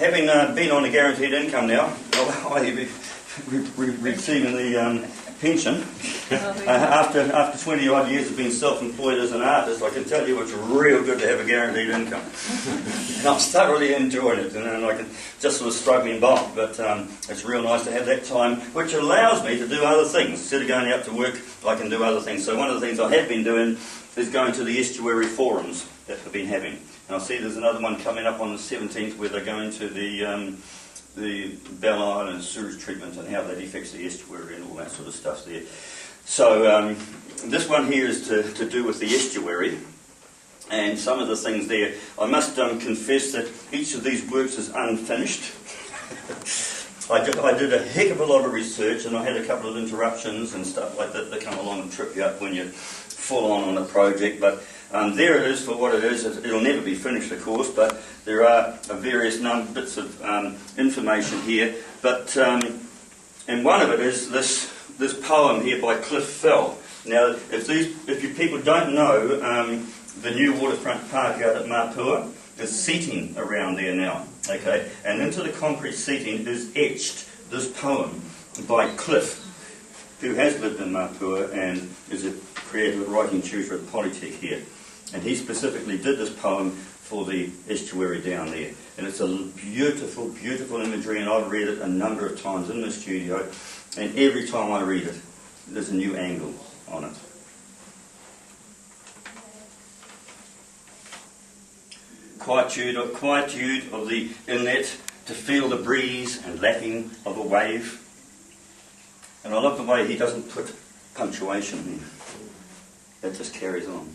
having been on a guaranteed income now, i.e. receiving the pension, after 20 odd years of being self-employed as an artist, I can tell you it's real good to have a guaranteed income. And I'm thoroughly enjoying it, and I can just sort of struggling by, but it's real nice to have that time, which allows me to do other things. Instead of going out to work, I can do other things. So one of the things I have been doing is going to the estuary forums that I've been having. And I see there's another one coming up on the 17th where they're going to the Bell Island sewage treatment and how that affects the estuary and all that sort of stuff there. So this one here is to do with the estuary and some of the things there. I must confess that each of these works is unfinished. I did a heck of a lot of research, and I had a couple of interruptions and stuff like that that come along and trip you up when you're full on a project, but there it is for what it is. It'll never be finished, of course, but there are various bits of information here. But and one of it is this poem here by Cliff Fell. Now, if you people don't know, the new waterfront park out at Mapua, there's seating around there now. Okay, and into the concrete seating is etched this poem by Cliff, who has lived in Mapua and is a creative writing tutor at Polytech here. And he specifically did this poem for the estuary down there. And it's a beautiful, beautiful imagery, and I've read it a number of times in the studio, and every time I read it, there's a new angle on it. Quietude of the inlet, to feel the breeze and lapping of a wave. And I love the way he doesn't put punctuation in. That just carries on.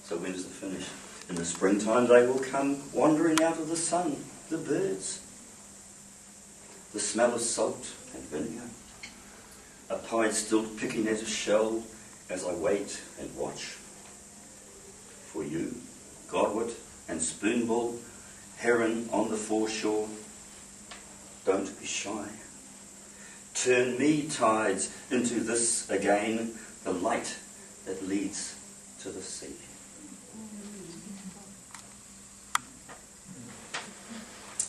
So when does it finish? In the springtime they will come wandering out of the sun, the birds. The smell of salt and vinegar. A pie still picking at a shell as I wait and watch. For you, godwit and spoonbill, heron on the foreshore, don't be shy. Turn me, tides, into this again, the light that leads to the sea.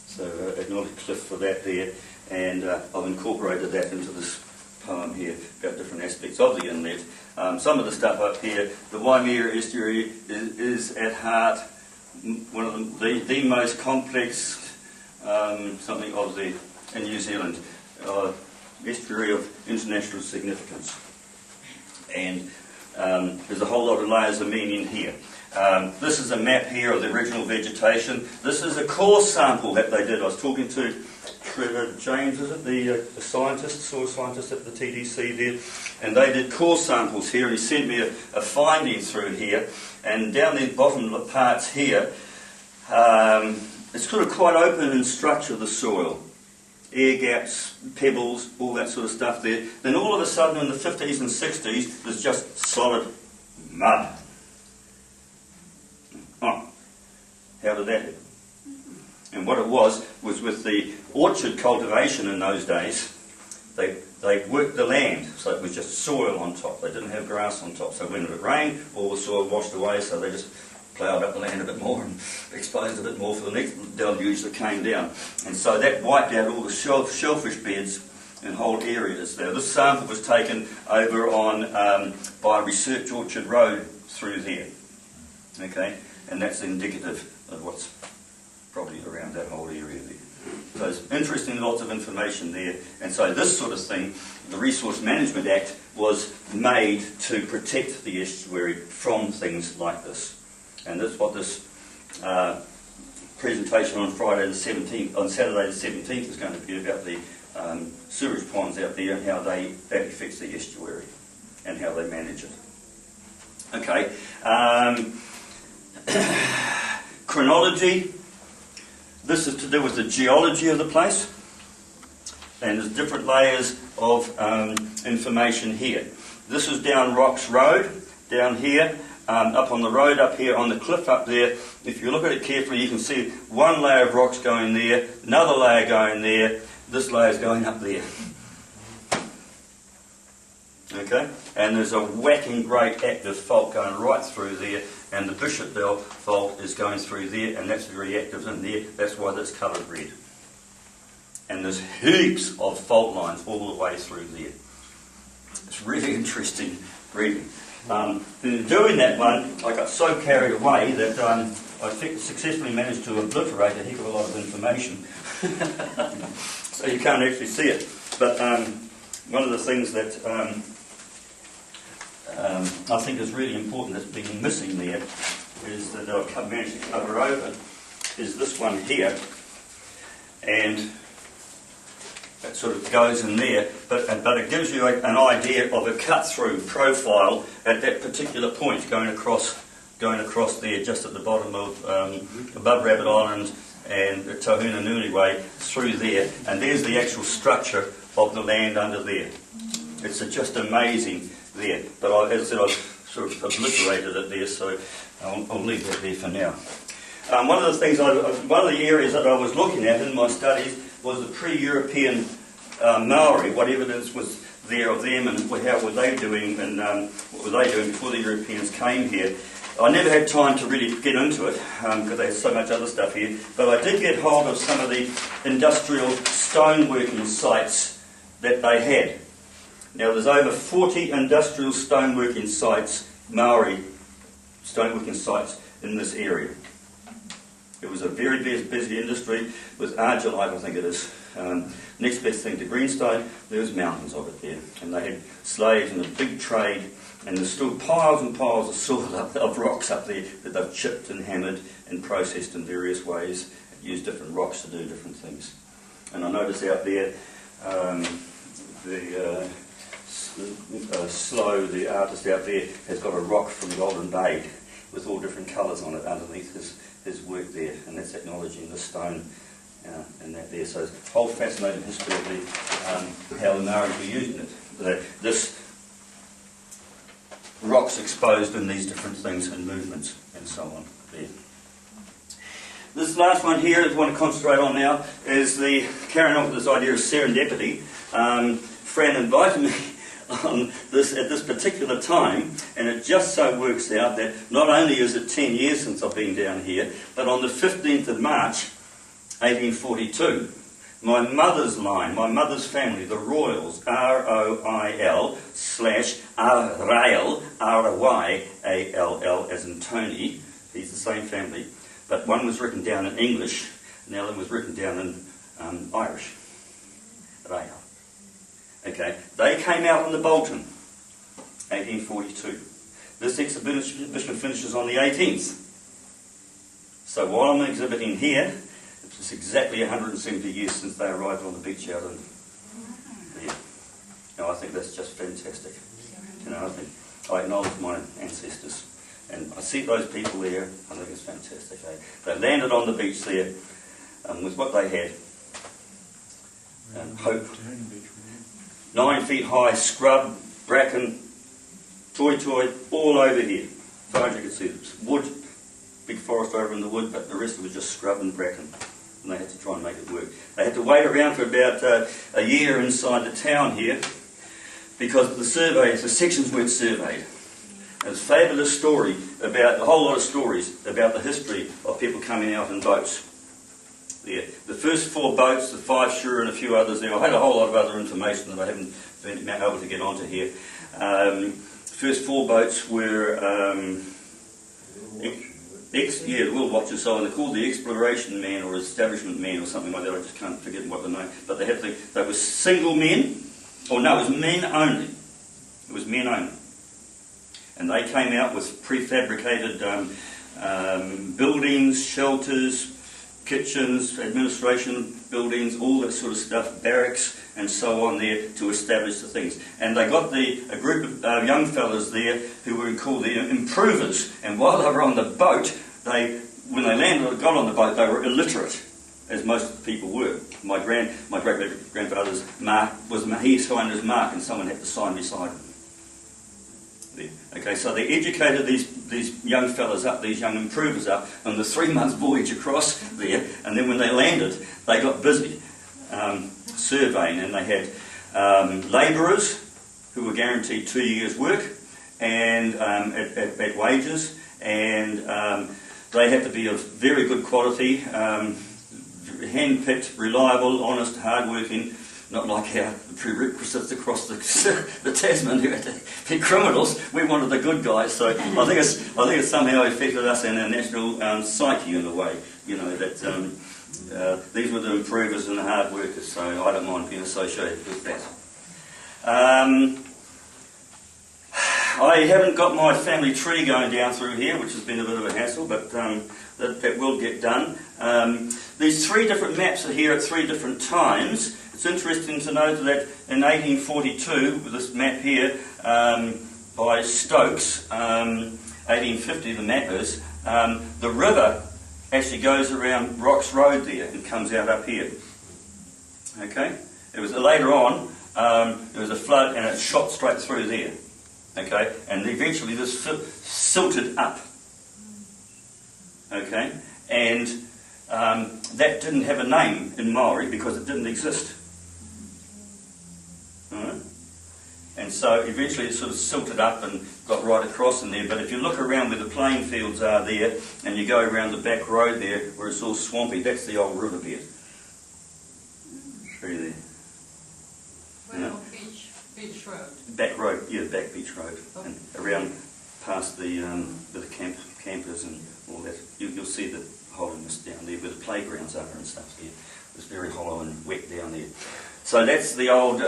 So acknowledge Cliff for that there, and I've incorporated that into this poem here about different aspects of the inlet. Some of the stuff up here, the Waimea estuary is at heart one of the most complex something of in New Zealand, estuary of international significance, and there's a whole lot of layers of meaning here. This is a map here of the original vegetation. This is a core sample that they did. I was talking to Trevor James, is it, the scientist, soil scientist at the TDC there, and they did core samples here, and he sent me a finding through here, and down the bottom parts here, it's sort of quite open in structure, the soil. Air gaps, pebbles, all that sort of stuff there. Then all of a sudden in the 50s and 60s, there's just solid mud. Oh, how did that happen? And what it was with the orchard cultivation in those days, they worked the land, so it was just soil on top. They didn't have grass on top. So when it rained, all the soil washed away, so they just ploughed up the land a bit more and exposed a bit more for the next deluge that came down. And so that wiped out all the shellfish beds in whole areas. Now this sample was taken over on by Research Orchard Road through there. Okay, and that's indicative of what's probably around that whole area there. So it's interesting, lots of information there. And so this sort of thing, the Resource Management Act was made to protect the estuary from things like this. And that's what this presentation on Saturday the 17th is going to be about, the sewage ponds out there and how that affects the estuary and how they manage it. Okay. Chronology. This is to do with the geology of the place, and there's different layers of information here. This is down Rocks Road, down here, up on the road up here, on the cliff up there. If you look at it carefully, you can see one layer of rocks going there, another layer going there, this layer is going up there. Okay? And there's a whacking great active fault going right through there, and the Bishop Belt fault is going through there, and that's very active in there. That's why that's coloured red. And there's heaps of fault lines all the way through there. It's really interesting reading. In doing that one, I got so carried away that I successfully managed to obliterate a heck of a lot of information. So you can't actually see it. But one of the things that I think is really important that's been missing there is that I've managed to cover over is this one here. And it sort of goes in there, but it gives you an idea of a cut-through profile at that particular point, going across there, just at the bottom of above Rabbit Island and Tahuna Nui Way, through there, and there's the actual structure of the land under there. It's just amazing there. But as I said, I've sort of obliterated it there, so I'll leave that there for now. One of the areas that I was looking at in my studies was the pre-European Maori, what evidence was there of them and how were they doing and what were they doing before the Europeans came here. I never had time to really get into it because they had so much other stuff here, but I did get hold of some of the industrial stoneworking sites that they had. Now there's over 40 industrial stoneworking sites, Maori stoneworking sites in this area. It was a very busy industry with argillite, I think it is. Next best thing to greenstone, there was mountains of it there. And they had slaves and a big trade, and there's still piles and piles of soil of rocks up there that they've chipped and hammered and processed in various ways, used different rocks to do different things. And I notice out there, Slow, the artist out there, has got a rock from Golden Bay with all different colours on it underneath his work there, and that's acknowledging the stone and that there. So it's a whole fascinating history of how the Maoris were using it. This rocks exposed in these different things and movements and so on there. This last one here I want to concentrate on now is the carrying on with this idea of serendipity. Fran invited me on this at this particular time, and it just so works out that not only is it 10 years since I've been down here, but on the 15th of March 1842, my mother's line, my mother's family, the Royals, R-O-I-L / Arail, R-Y-A-L-L as in Tony, he's the same family, but one was written down in English and the other was written down in Irish, Rail. Okay, they came out on the Bolton, 1842. This exhibition finishes on the 18th. So while I'm exhibiting here, it's exactly 170 years since they arrived on the beach out in there. Now I think that's just fantastic. You know, I acknowledge my ancestors, and I see those people there. I think it's fantastic. They landed on the beach there with what they had, and hope. 9 feet high scrub, bracken, toy, all over here. As far as you can see, it's wood, big forest over in the wood, but the rest of it was just scrub and bracken. And they had to try and make it work. They had to wait around for about a year inside the town here because the surveys, the sections weren't surveyed. There's a fabulous story about, a whole lot of stories about the history of people coming out in boats. Yeah. The first 4 boats, the 5 Sure and a few others there. I had a whole lot of other information that I haven't been able to get onto here. First 4 boats were the World Watchers, so they're called the Exploration Man or Establishment Man or something like that. I just can't forget what the name. But they were single men, or no, it was men only. It was men only, and they came out with prefabricated buildings, shelters, kitchens, administration buildings, all that sort of stuff, barracks and so on there to establish the things. And they got a group of young fellas there who were called the improvers, and while they were on the boat, when they landed, got on the boat, they were illiterate, as most of the people were. My great-grandfather's mark was, he signed his mark and someone had to sign beside him. Okay, so they educated these young fellas up, these young improvers up, on the 3-month voyage across there, and then when they landed, they got busy surveying, and they had labourers who were guaranteed 2 years' work and at wages, and they had to be of very good quality, hand-picked, reliable, honest, hard-working, not like our prerequisites across the Tasman who had to be criminals. We wanted the good guys, so I think it's somehow affected us in our national psyche in a way, you know, that these were the improvers and the hard workers, so I don't mind being associated with that. I haven't got my family tree going down through here, which has been a bit of a hassle, but that will get done. These three different maps are here at three different times. It's interesting to note that in 1842, with this map here by Stokes, 1850 the map is, the river actually goes around Rocks Road there and comes out up here. Okay? It was later on, there was a flood and it shot straight through there. Okay? And eventually this silted up. Okay? And that didn't have a name in Maori because it didn't exist. Alright? And so eventually it sort of silted up and got right across in there. But if you look around where the playing fields are there, and you go around the back road there, where it's all swampy, that's the old river bed. Through there. Well, Beach Road. Back road, yeah, back Beach Road. Oh. And around past the campers and all that. You'll see the hollowness down there where the playgrounds are and stuff there. It's very hollow and wet down there. So that's the old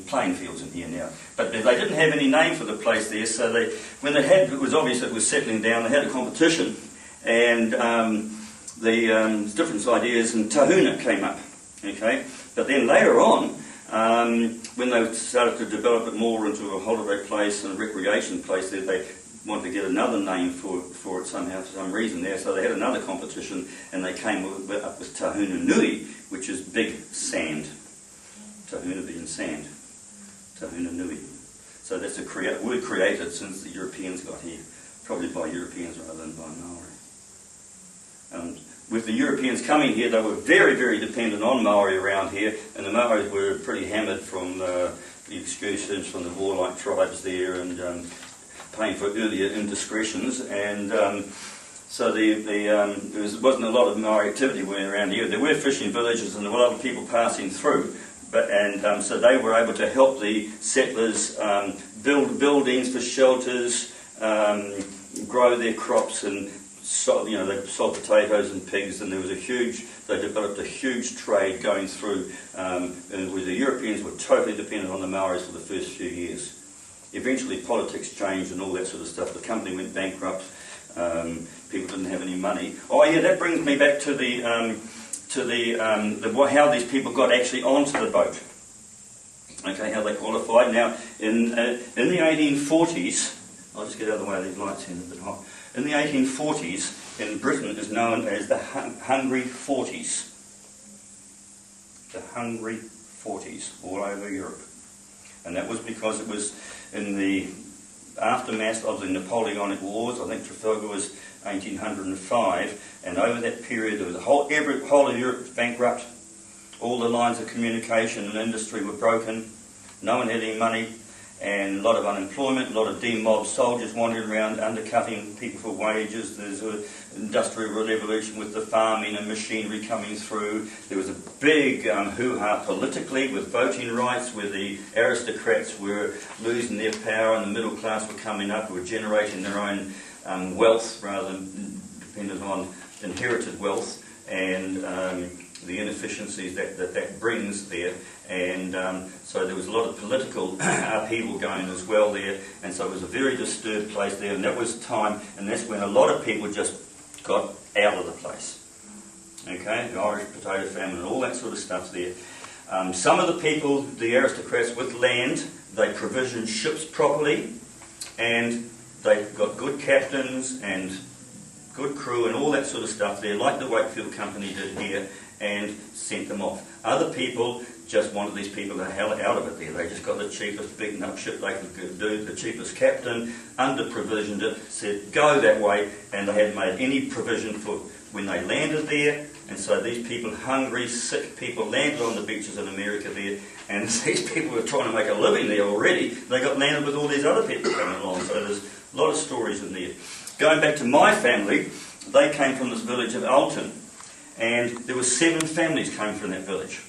playing fields in here now. But they didn't have any name for the place there, so when they had, it was obvious it was settling down, they had a competition, and the different ideas, and tahuna came up, okay? But then later on, when they started to develop it more into a holiday place and a recreation place, they wanted to get another name for it somehow, for some reason there, so they had another competition, and they came up with tahuna nui, which is big sand. Tahuna being sand. Tahuna nui. So that's a word created since the Europeans got here, probably by Europeans rather than by Maori. With the Europeans coming here, they were very, very dependent on Maori around here, and the Maoris were pretty hammered from the excursions from the warlike tribes there and paying for earlier indiscretions, and so there wasn't a lot of Maori activity around here. There were fishing villages and there were a lot of people passing through, so they were able to help the settlers build buildings for shelters, grow their crops, and they sold potatoes and pigs, and they developed a huge trade going through, and where the Europeans were totally dependent on the Maoris for the first few years. Eventually politics changed and all that sort of stuff. The company went bankrupt. People didn't have any money. Oh yeah, that brings me back to how these people got actually onto the boat. Okay, how they qualified. Now, in the 1840s, I'll just get out of the way of these lights here, a bit hot. In the 1840s, in Britain, is known as the Hungry Forties. The Hungry Forties, all over Europe. And that was because it was in the aftermath of the Napoleonic Wars. I think Trafalgar was 1805, and over that period there was the whole of Europe was bankrupt. All the lines of communication and industry were broken. No one had any money, and a lot of unemployment, a lot of demobbed soldiers wandering around undercutting people for wages. There's an industrial revolution with the farming and machinery coming through. There was a big hoo-ha politically with voting rights, where the aristocrats were losing their power and the middle class were coming up, who were generating their own wealth rather than dependent on inherited wealth, and the inefficiencies that brings there. And so there was a lot of political upheaval going as well there, and so it was a very disturbed place there, and that was time, and that's when a lot of people just got out of the place. Okay, the Irish potato famine and all that sort of stuff there. Some of the people, the aristocrats with land, they provisioned ships properly, and they got good captains and good crew and all that sort of stuff there, like the Wakefield Company did here, and sent them off. Other people just wanted these people the hell out of it there. They just got the cheapest beaten up ship they could do, the cheapest captain, under-provisioned it, said go that way, and they hadn't made any provision for when they landed there. And so these people, hungry, sick people, landed on the beaches in America there, and these people were trying to make a living there already. They got landed with all these other people coming along, so there's a lot of stories in there. going back to my family, they came from this village of Alton, and there were 7 families came from that village.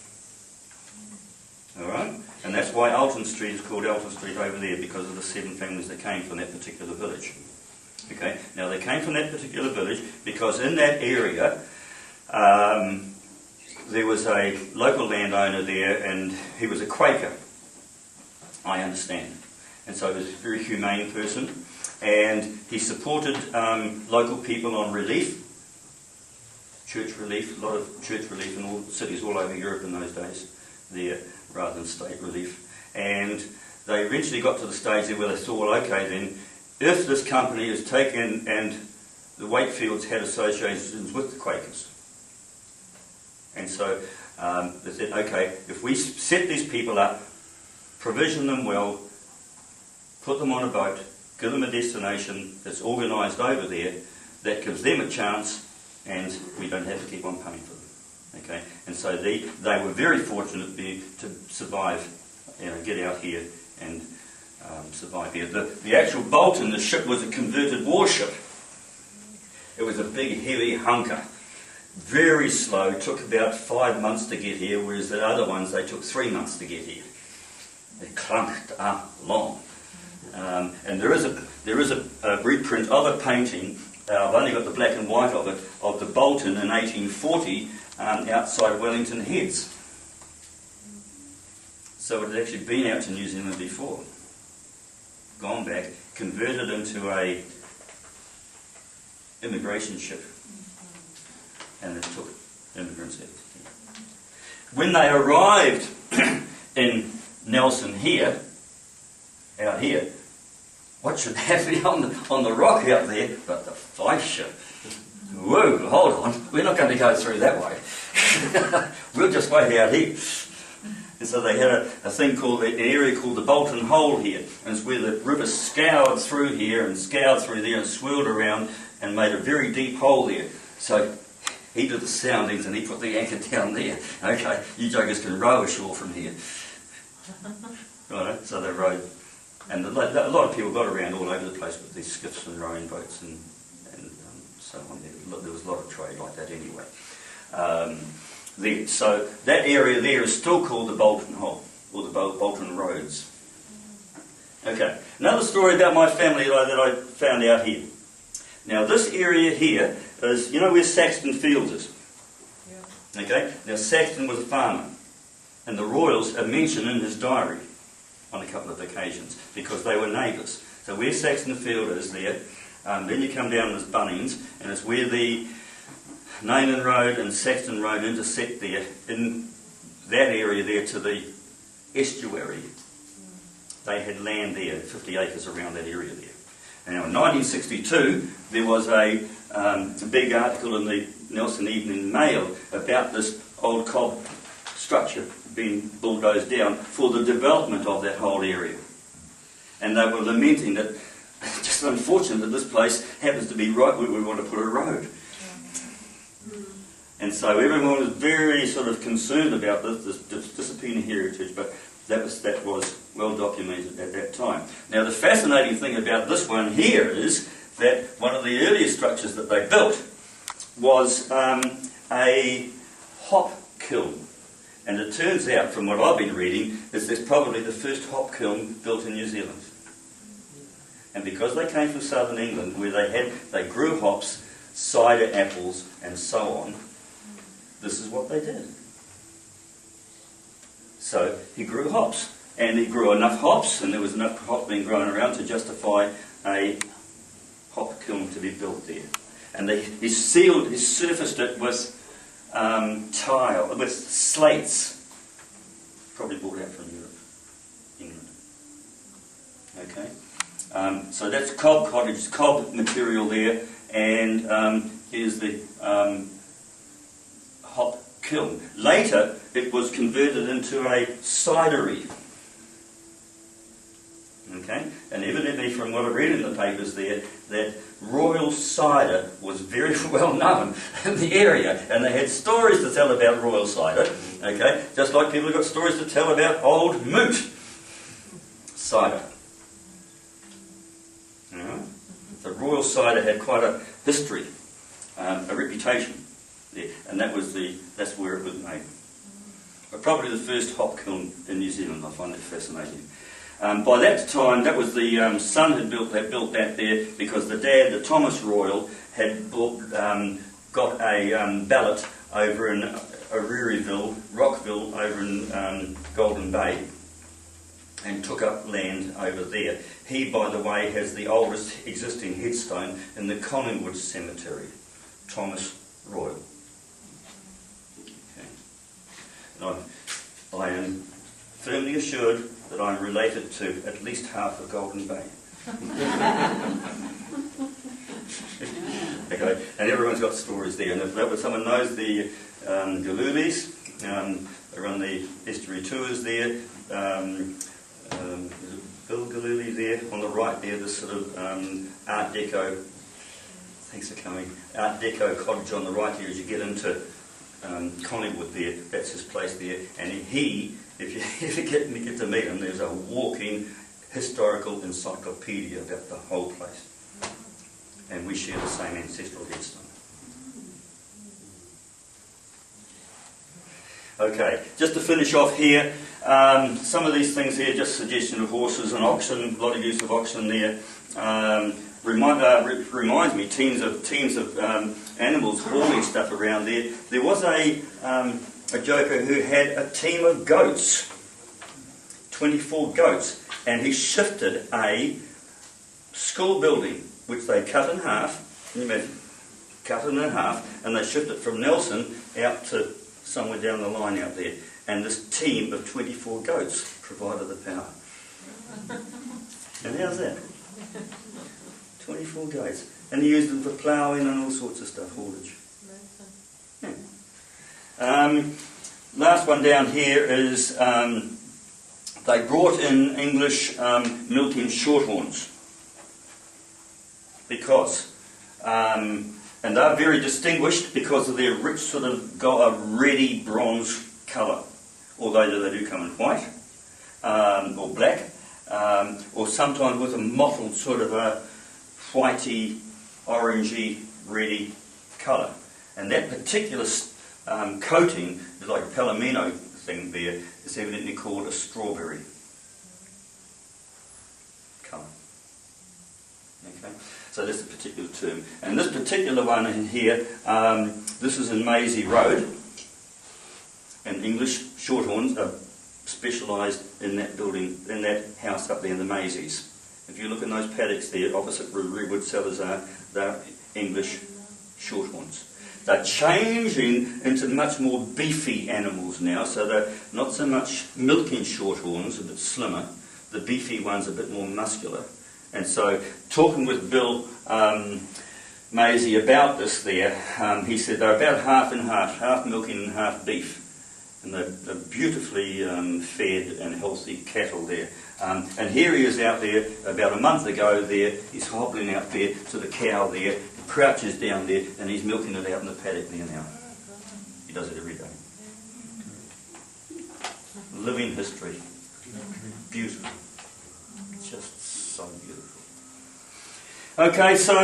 All right, and that's why Alton Street is called Alton Street over there, because of the 7 families that came from that particular village. Okay, now they came from that particular village because in that area there was a local landowner there, and he was a Quaker, I understand. And so he was a very humane person, and he supported local people on relief, church relief, a lot of church relief in all cities all over Europe in those days there, rather than state relief. And they eventually got to the stage there where they thought, well, okay then, if this company is taken, and the Wakefields had associations with the Quakers. And so they said, okay, if we set these people up, provision them well, put them on a boat, give them a destination that's organised over there, that gives them a chance, and we don't have to keep on paying for them. Okay, and so they were very fortunate to survive, get out here and survive here. The actual Bolton, the ship, was a converted warship. It was a big, heavy hunker. Very slow, took about 5 months to get here, whereas the other ones, they took 3 months to get here. They clunked up long. And there is a reprint of a painting, I've only got the black and white of it, of the Bolton in 1840 outside Wellington Heads. So it had actually been out to New Zealand before. Gone back, converted into a immigration ship, and it took immigrants out. When they arrived in Nelson here, out here, what should have been on the rock out there but the Fife ship? Whoa, hold on, we're not going to go through that way. We'll just wait out here. And so they had a thing called, an area called the Bolton Hole here, and it's where the river scoured through here and scoured through there and swirled around and made a very deep hole there. So he did the soundings and he put the anchor down there. Okay, you joggers can row ashore from here. Right, so they rowed. And a lot of people got around all over the place with these skiffs and rowing boats and so on. There was a lot of trade like that anyway. So that area there is still called the Bolton Hole, or the Bolton Roads. Okay, another story about my family that I found out here. Now this area here is, you know where Saxton Fields is? Yeah. Okay, now Saxton was a farmer, and the Royals are mentioned in his diary on a couple of occasions, because they were neighbours. So where Saxton Field is there, then you come down this Bunnings, and it's where the Nayman Road and Saxton Road intersect there, in that area there to the estuary. They had land there, 50 acres around that area there. And now in 1962, there was a big article in the Nelson Evening Mail about this old cob structure being bulldozed down for the development of that whole area. And they were lamenting that it's just unfortunate that this place happens to be right where we want to put a road. And so everyone was very sort of concerned about this disappearing heritage, but that was well documented at that time. Now the fascinating thing about this one here is that one of the earliest structures that they built was a hop kiln. And it turns out, from what I've been reading, is that's probably the first hop kiln built in New Zealand. And because they came from southern England, where they grew hops, cider apples, and so on, this is what they did. So he grew hops, and he grew enough hops, and there was enough hop being grown around to justify a hop kiln to be built there. And he surfaced it with tile, with slates, probably brought out from Europe, England. Okay, so that's cob cottage, cob material there, and here's the hop kiln. Later, it was converted into a cidery. Okay, and evidently from what I read in the papers there, that royal cider was very well known in the area, and they had stories to tell about royal cider, okay, just like people have got stories to tell about old moot cider. Alright? the royal cider had quite a history, a reputation there, and that's where it was made. But probably the first hop kiln in New Zealand. I find it fascinating. By that time, that was the son had built that there because the dad, the Thomas Royal, had got a ballot over in Rockville over in Golden Bay, and took up land over there. He, by the way, has the oldest existing headstone in the Collingwood Cemetery, Thomas Royal. Okay. I am firmly assured that I am related to at least half of Golden Bay. Okay, and everyone's got stories there. And if someone knows the Galulis, they run the estuary tours there. Bill Galuli there on the right there, this sort of Art Deco, thanks for coming, Art Deco cottage on the right here as you get into Collingwood there, that's his place there. And he, if you ever get to meet him, there's a walking historical encyclopedia about the whole place. And we share the same ancestral headstone. Okay, just to finish off here, some of these things here, just suggestion of horses and oxen, a lot of use of oxen there. Reminds me, teams of animals hauling stuff around there. There was a joker who had a team of goats, 24 goats, and he shifted a school building, which they cut in half. Can you imagine? Cut it in half, and they shifted from Nelson out to somewhere down the line out there. And this team of 24 goats provided the power. And how's that? 24 goats. And he used them for ploughing and all sorts of stuff, haulage. Yeah. Last one down here is they brought in English milking shorthorns. Because, and they're very distinguished because of their rich sort of reddy bronze colour. Although they do come in white or black, or sometimes with a mottled sort of a whitey, orangey, reddy colour. And that particular coating, like a palomino thing there, is evidently called a strawberry colour. Okay, so that's a particular term. And this particular one in here, this is in Maisie Road. And English shorthorns are specialised in that building, in that house up there in the Maisies. If you look in those paddocks there, opposite where Redwood Cellars are, they're English shorthorns. They're changing into much more beefy animals now, so they're not so much milking shorthorns, a bit slimmer. The beefy ones a bit more muscular. And so, talking with Bill Maisie about this there, he said they're about half and half milking and half beef. And they're beautifully fed and healthy cattle there. And here he is out there about a month ago there, he's hobbling out there to the cow there, he crouches down there and he's milking it out in the paddock there now. He does it every day. Living history. Beautiful. Just so beautiful. Okay, so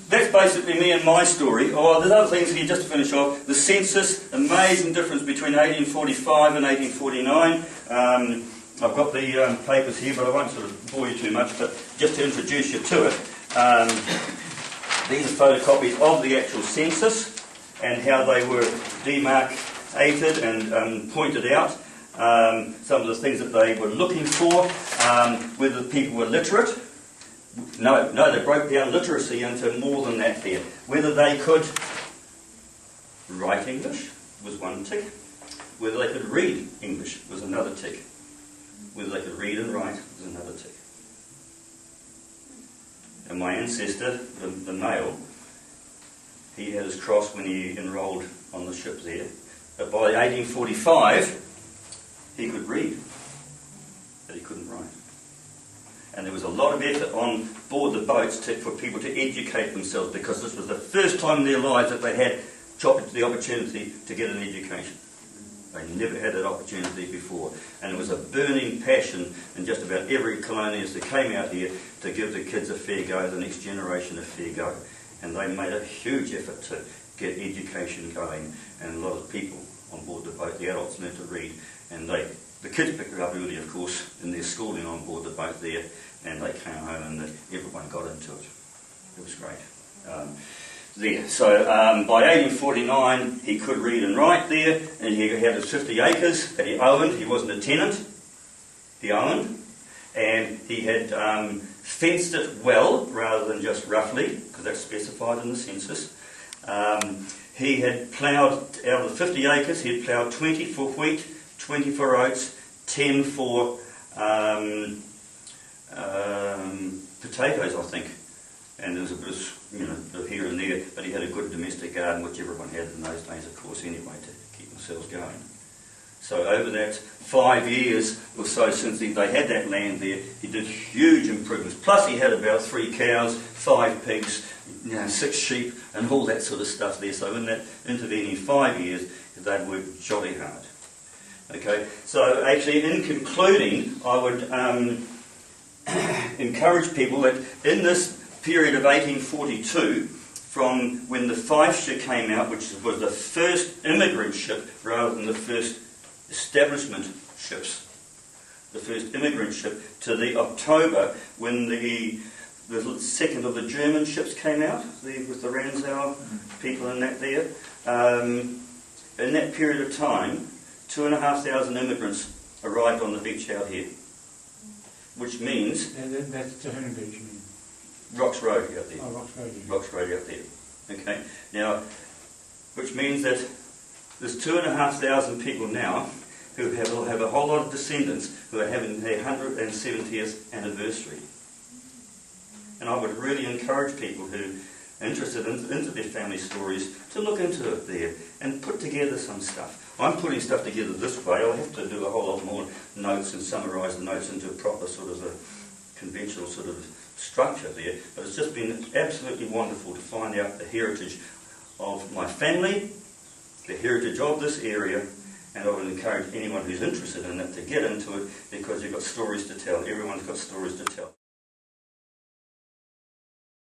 that's basically me and my story. Oh, there's other things here just to finish off. The census, amazing difference between 1845 and 1849. I've got the papers here, but I won't sort of bore you too much, but just to introduce you to it. These are photocopies of the actual census and how they were demarcated and pointed out. Some of the things that they were looking for, whether people were literate. No, they broke down literacy into more than that there. Whether they could write English was one tick. Whether they could read English was another tick. Whether they could read and write was another tick. And my ancestor, the male, he had his cross when he enrolled on the ship there. But by 1845, he could read, but he couldn't write. And there was a lot of effort on board the boats for people to educate themselves, because this was the first time in their lives that they had the opportunity to get an education. They never had that opportunity before. And it was a burning passion in just about every colonialist that came out here to give the kids a fair go, the next generation a fair go. And they made a huge effort to get education going, and a lot of people on board the boat, the adults learned to read, and the kids picked it up early, of course, in their schooling on board the boat there, and they came home and everyone got into it. It was great. There. So by 1849 he could read and write there, and he had his 50 acres that he owned. He wasn't a tenant, he owned, and he had fenced it well rather than just roughly, because that's specified in the census. He had ploughed, out of the 50 acres, he had ploughed 20 for wheat, 20 for oats, 10 for potatoes, I think. And there was a bit of here and there, but he had a good domestic garden, which everyone had in those days, of course, anyway, to keep themselves going. So over that 5 years or so since they had that land there, he did huge improvements. Plus he had about 3 cows, 5 pigs, 6 sheep, and all that sort of stuff there. So in that intervening 5 years, they worked jolly hard. Okay, so actually in concluding, I would encourage people that in this period of 1842, from when the Fifeshire came out, which was the first immigrant ship rather than the first establishment ships, the first immigrant ship, to the October when the second of the German ships came out, with the Ranzau people in that there. In that period of time, 2,500 immigrants arrived on the beach out here, which means... That's Tahuna Beach, you mean? Rocks Road out there. Oh, Rocks Road. Yeah. Rocks Road out there. Okay. Now, which means that there's 2,500 people now who will have a whole lot of descendants who are having their 170th anniversary. And I would really encourage people who are interested into their family stories to look into it there and put together some stuff. I'm putting stuff together this way. I'll have to do a whole lot more notes and summarise the notes into a proper sort of a conventional sort of structure there, but it's just been absolutely wonderful to find out the heritage of my family, the heritage of this area, and I would encourage anyone who's interested in it to get into it, because you've got stories to tell. Everyone's got stories to tell.